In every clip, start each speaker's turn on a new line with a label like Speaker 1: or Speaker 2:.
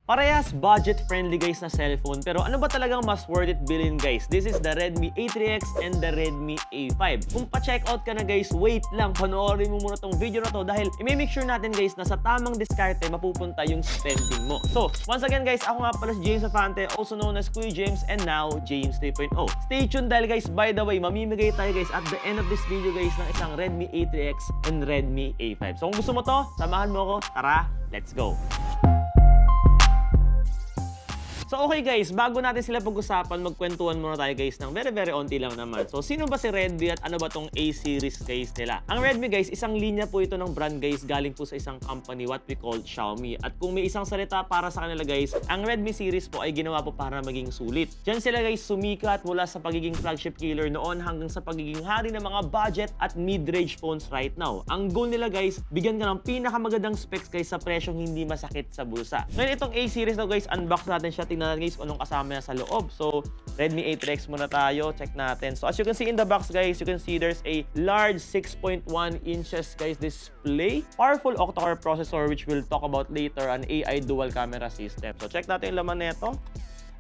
Speaker 1: Parehas budget-friendly guys na cellphone, pero ano ba talagang mas worth it bilhin guys? This is the Redmi A3X and the Redmi A5. Kung pa-checkout ka na guys, wait lang, panoorin mo muna tong video na to dahil i-make sure natin guys na sa tamang diskarte mapupunta yung spending mo. So, once again guys, ako nga pala si James Afante, also known as Kuya James, and now James 3.0. Stay tuned dahil guys, by the way, mamimigay tayo guys at the end of this video guys ng isang Redmi A3X and Redmi A5. So kung gusto mo to, samahan mo ako, tara, let's go! So okay guys, bago natin sila pag-usapan, magkwentuhan muna tayo guys ng very onti lang naman. So sino ba si Redmi at ano ba tong A-series guys nila? Ang Redmi guys, isang linya po ito ng brand guys, galing po sa isang company what we call Xiaomi. At kung may isang salita para sa kanila guys, ang Redmi series po ay ginawa po para maging sulit. Diyan sila guys sumikat mula sa pagiging flagship killer noon hanggang sa pagiging hari ng mga budget at mid-range phones right now. Ang goal nila guys, bigyan ka ng pinakamagandang specs guys sa presyong hindi masakit sa bulsa. Ngayon itong A-series na guys, unbox natin siya. Tingnan natin guys kung anong kasama niya sa loob. So, Redmi A3X muna tayo. Check natin. So, as you can see in the box guys, you can see there's a large 6.1 inches guys display. Powerful octa-core processor which we'll talk about later, an AI dual camera system. So, check natin yung laman nito.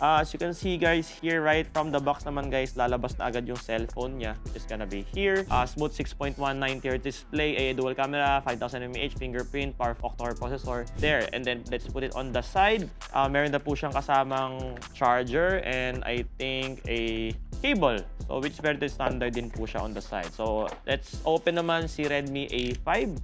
Speaker 1: As you can see guys, here right from the box naman guys, lalabas na agad yung cellphone niya, which is gonna be here. Smooth 6.190Hz display, a dual camera, 5000 mAh fingerprint, powerful octa-core processor there. And then let's put it on the side. Meron na po siyang kasamang charger and I think a cable. So which very standard din po siya on the side. So let's open naman si Redmi A5.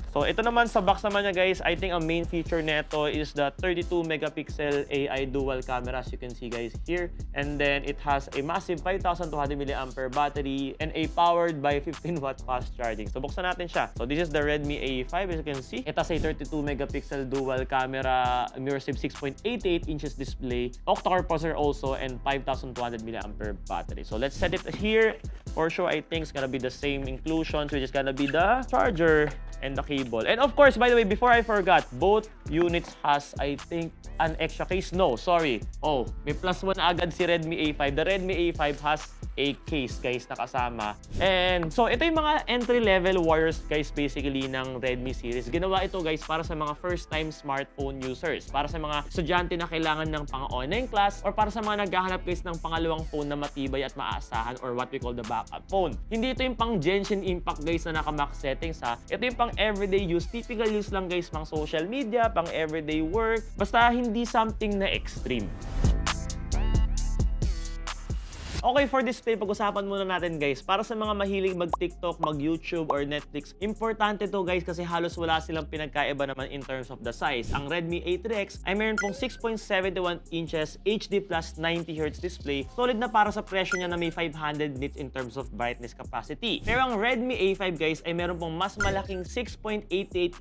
Speaker 1: So ito naman sa box naman niya guys, I think ang main feature nito is the 32 megapixel AI dual camera as you can see guys here. And then it has a massive 5200 mAh battery and a powered by 15 watt fast charging. So buksan natin siya. So this is the Redmi A5 as you can see. It has a 32 megapixel dual camera, immersive 6.88 inches display, octa-core processor also, and 5200 mAh battery. So let's set it here. For sure I think it's gonna be the same inclusions, which is gonna be the charger and the cable. And of course, by the way, before I forgot, both units has, I think, an extra case. No, sorry. Oh, may plus one agad si Redmi A5. The Redmi A5 has a case, guys, na kasama. And so, ito yung mga entry-level warriors, guys, basically, ng Redmi series. Ginawa ito, guys, para sa mga first-time smartphone users. Para sa mga estudyante na kailangan ng pang-online class or para sa mga naghahanap, guys, ng pangalawang phone na matibay at maaasahan or what we call the backup phone. Hindi ito yung pang Genshin Impact, guys, na naka-max settings, ha. Ito yung pang everyday use. Typical use lang, guys, pang social media, pang everyday work. Basta hindi something na extreme. Okay, for display, pag-usapan muna natin guys. Para sa mga mahilig mag-TikTok, mag-YouTube, or Netflix, importante to guys kasi halos wala silang pinagkaiba naman in terms of the size. Ang Redmi A3X ay meron pong 6.71 inches HD plus 90Hz display. Solid na para sa presyo niya na may 500 nits in terms of brightness capacity. Pero ang Redmi A5 guys ay meron pong mas malaking 6.88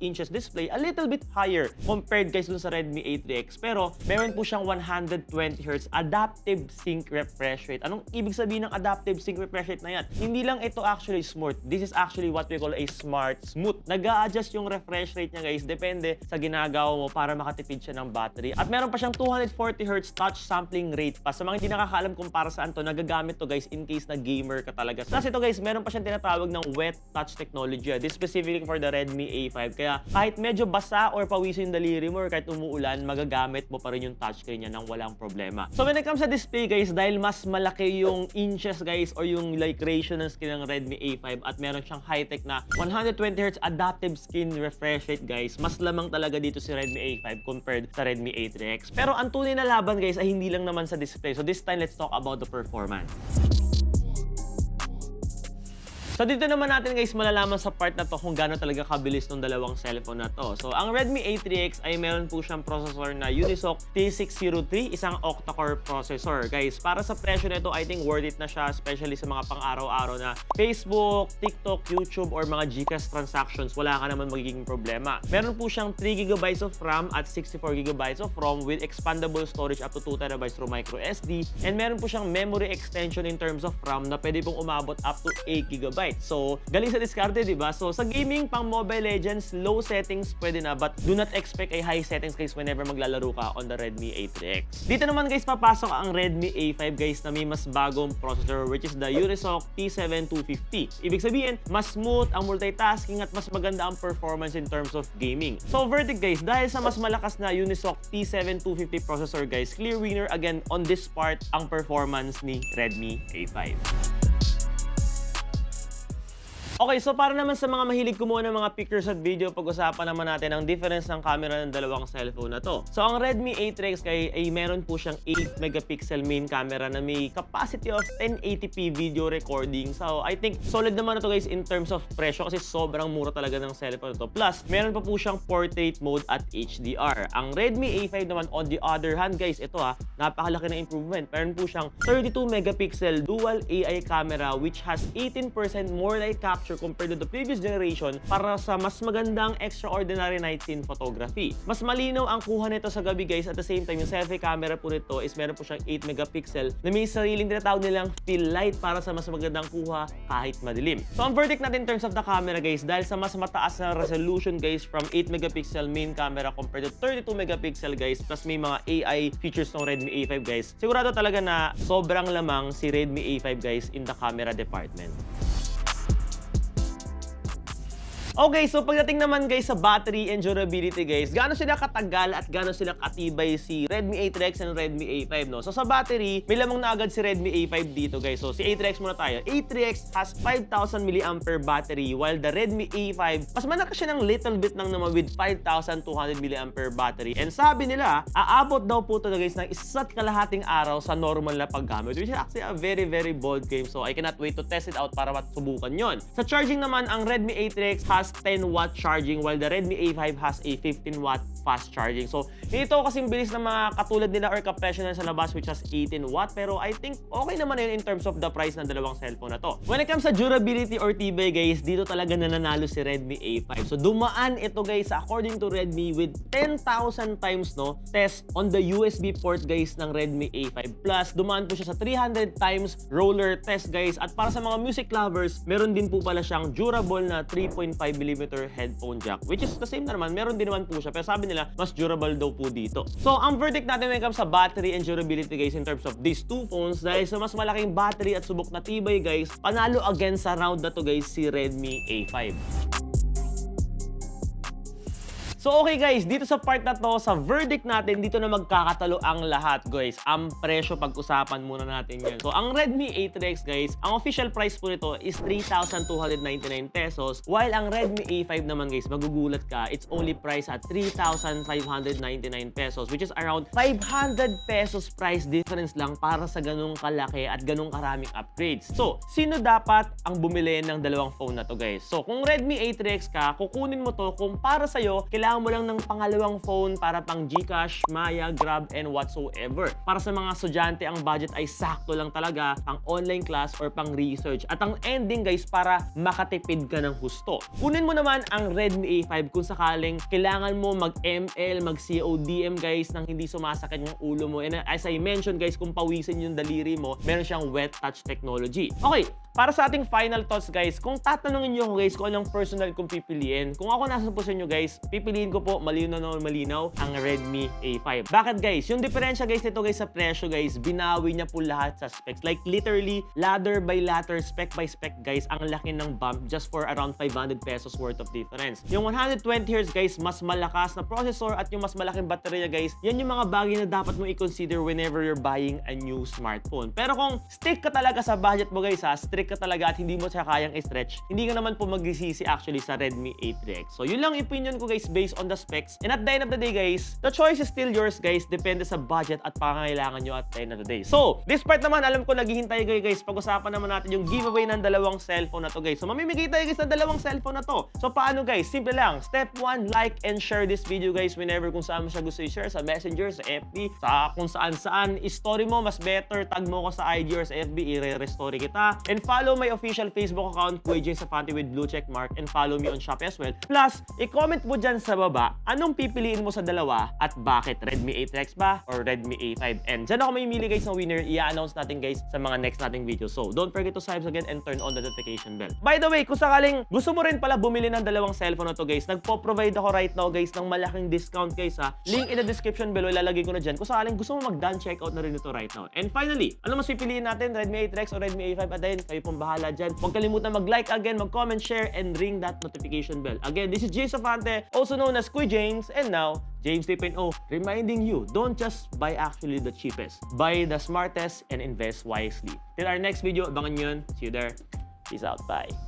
Speaker 1: inches display, a little bit higher compared guys dun sa Redmi A3X. Pero meron po siyang 120Hz adaptive sync refresh rate. Anong ibig sabihin ng adaptive sync refresh rate na yan? Hindi lang ito actually smooth. This is actually what we call a smart smooth. Nag-a-adjust yung refresh rate niya guys, depende sa ginagawa mo para makatipid siya ng battery. At meron pa siyang 240Hz touch sampling rate pa. Sa mga hindi nakakaalam kung para saan to, nagagamit to guys in case na gamer ka talaga. Plus ito guys, meron pa siyang tinatawag ng wet touch technology. This specifically for the Redmi A5. Kaya kahit medyo basa or pawisin yung daliri mo or kahit umuulan, magagamit mo pa rin yung touchscreen niya nang walang problema. So when it comes sa display guys, dahil mas malaki yung inches guys or yung like ratio ng screen ng Redmi A5 at meron siyang high-tech na 120Hz adaptive screen refresh rate guys, mas lamang talaga dito si Redmi A5 compared sa Redmi A3X. Pero ang tunay na laban guys ay hindi lang naman sa display. So this time, let's talk about the performance. So dito naman natin guys malalaman sa part na to kung gaano talaga kabilis ng dalawang cellphone na to. So ang Redmi A3X ay meron po siyang processor na Unisoc T603, isang octa-core processor. Guys, para sa presyo nito, I think worth it na siya, especially sa mga pang-araw-araw na Facebook, TikTok, YouTube, or mga GCash transactions. Wala ka naman magiging problema. Meron po siyang 3GB of RAM at 64GB of ROM with expandable storage up to 2TB through microSD. And meron po siyang memory extension in terms of RAM na pwede pong umabot up to 8GB. gigabytes. So, galing sa diskarte, di ba? So, sa gaming, pang Mobile Legends, low settings pwede na, but do not expect a high settings guys whenever maglalaro ka on the Redmi A3X. Dito naman guys, papasok ang Redmi A5 guys na may mas bagong processor which is the Unisoc T7-250. Ibig sabihin, mas smooth ang multitasking at mas maganda ang performance in terms of gaming. So, verdict guys, dahil sa mas malakas na Unisoc T7-250 processor guys, clear winner again on this part ang performance ni Redmi A5. Okay, so para naman sa mga mahilig kumuha ng mga pictures at video, pag-usapan naman natin ang difference ng camera ng dalawang cellphone na to. So, ang Redmi A3X ay meron po siyang 8 megapixel main camera na may capacity of 1080p video recording. So, I think solid naman na to guys in terms of presyo kasi sobrang mura talaga ng cellphone na to. Plus, meron pa po siyang portrait mode at HDR. Ang Redmi A5 naman on the other hand guys, ito napakalaki na improvement. Meron po siyang 32 megapixel dual AI camera which has 18% more light capture compared to the previous generation para sa mas magandang extraordinary night scene photography. Mas malinaw ang kuha nito sa gabi guys. At the same time, yung selfie camera po nito is meron po siyang 8 megapixel na may sariling tinatawag nilang fill light para sa mas magandang kuha kahit madilim. So ang verdict natin in terms of the camera guys, dahil sa mas mataas na resolution guys from 8 megapixel main camera compared to 32 megapixel guys, plus may mga AI features ng Redmi A5 guys, sigurado talaga na sobrang lamang si Redmi A5 guys in the camera department. Okay, so pagdating naman guys sa battery and durability guys, gaano sila katagal at gaano sila katibay si Redmi A3X and Redmi A5, no? So sa battery, may lamang na agad si Redmi A5 dito guys. So si A3X muna tayo. A3X has 5,000 mAh battery while the Redmi A5, mas malakas siya ng little bit lang naman with 5,200 mAh battery. And sabi nila, aabot daw po ito guys ng 1.5 araw sa normal na paggamit, which is actually a very very bold claim. So I cannot wait to test it out para masubukan yon. Sa charging naman, ang Redmi A3X has 10-watt charging while the Redmi A5 has a 15-watt fast charging. So, ito kasing bilis ng mga katulad nila or kapresyo na sa labas which has 18-watt, pero I think okay naman yun in terms of the price ng dalawang cellphone na to. When it comes sa durability or tibay guys, dito talaga nananalo si Redmi A5. So, dumaan ito guys according to Redmi with 10,000 times test on the USB port guys ng Redmi A5. Plus, dumaan po siya sa 300 times roller test guys. At para sa mga music lovers, meron din po pala siyang durable na 3.5mm headphone jack, which is the same na naman, meron din naman po siya, pero sabi nila mas durable daw po dito. So ang verdict natin when it comes sa battery and durability guys in terms of these two phones, dahil sa mas malaking battery at subok na tibay guys, panalo again sa round na to guys si Redmi A5. So okay guys, dito sa part na to, sa verdict natin, dito na magkakatalo ang lahat guys. Ang presyo, pag-usapan muna natin yan. So ang Redmi A3X guys, ang official price po nito is 3,299 pesos. While ang Redmi A5 naman guys, magugulat ka, it's only priced at 3,599 pesos, which is around 500 pesos price difference lang para sa ganung kalaki at ganung karaming upgrades. So, sino dapat ang bumili ng dalawang phone na to guys? So kung Redmi A3X ka, kukunin mo to kung para sa'yo, kailangan mo lang ng pangalawang phone para pang GCash, Maya, Grab, and whatsoever. Para sa mga estudyante, ang budget ay sakto lang talaga, pang online class or pang research. At ang ending guys, para makatipid ka ng husto. Kunin mo naman ang Redmi A5 kung sakaling kailangan mo mag-ML, mag-CODM guys nang hindi sumasakit yung ulo mo. And as I mentioned guys, kung pawisin yung daliri mo, meron siyang wet touch technology. Okay, para sa ating final thoughts guys, kung tatanungin nyo guys kung anong personal kong pipiliin, kung ako nasa posisyon nyo guys, pipiliin ko po malinaw ang Redmi A5. Bakit guys? Yung diferensya guys nito guys sa presyo guys, binawi niya po lahat sa specs. Like literally, ladder by ladder, spec by spec guys, ang laki ng bump just for around 500 pesos worth of difference. Yung 120Hz guys, mas malakas na processor at yung mas malaking baterya guys, yan yung mga bagay na dapat mo i-consider whenever you're buying a new smartphone. Pero kung stick ka talaga sa budget mo guys strict ka talaga at hindi mo siya kayang i-stretch, hindi ka naman po magsisisi actually sa Redmi A3X. So yun lang opinion ko guys based on the specs. And at the end of the day guys, the choice is still yours guys, depende sa budget at pangangailangan nyo at the end of the day. So, this part naman, alam ko naghihintay kayo guys, pag-usapan naman natin yung giveaway ng dalawang cellphone na to guys. So, mamimigay tayo guys ng dalawang cellphone na to. So, paano guys? Simple lang. Step 1, like and share this video guys whenever kung saan mo siya gusto i-share, sa Messenger, sa FB, sa kung saan-saan. I-story mo, mas better, tag mo ko sa IG or sa FB, i-re-story kita. And i-follow my official Facebook account, Kuya James Zafante with blue check mark, and follow me on Shopee as well. Plus, i-comment mo dyan sa baba, anong pipiliin mo sa dalawa at bakit? Redmi 8X ba or Redmi A5? And dyan ako mamimili guys ng winner, i-announce natin guys sa mga next nating video. So, don't forget to subscribe again and turn on the notification bell. By the way, kung sakaling gusto mo rin pala bumili ng dalawang cellphone na to guys, nagpo-provide ako right now guys ng malaking discount guys ha. Link in the description below, ilalagay ko na dyan. Kung sakaling gusto mo mag-done checkout na rin ito right now. And finally, ano mas pipiliin natin? Redmi 8X o Redmi A5? At then, kayo pong bahala dyan. Huwag kalimutan mag-like again, mag-comment, share, and ring that notification bell. Again, this is James Zafante, also known as Kuya James, and now, James 3.0, reminding you, don't just buy actually the cheapest. Buy the smartest and invest wisely. Till our next video, abangan nyo yun. See you there. Peace out. Bye.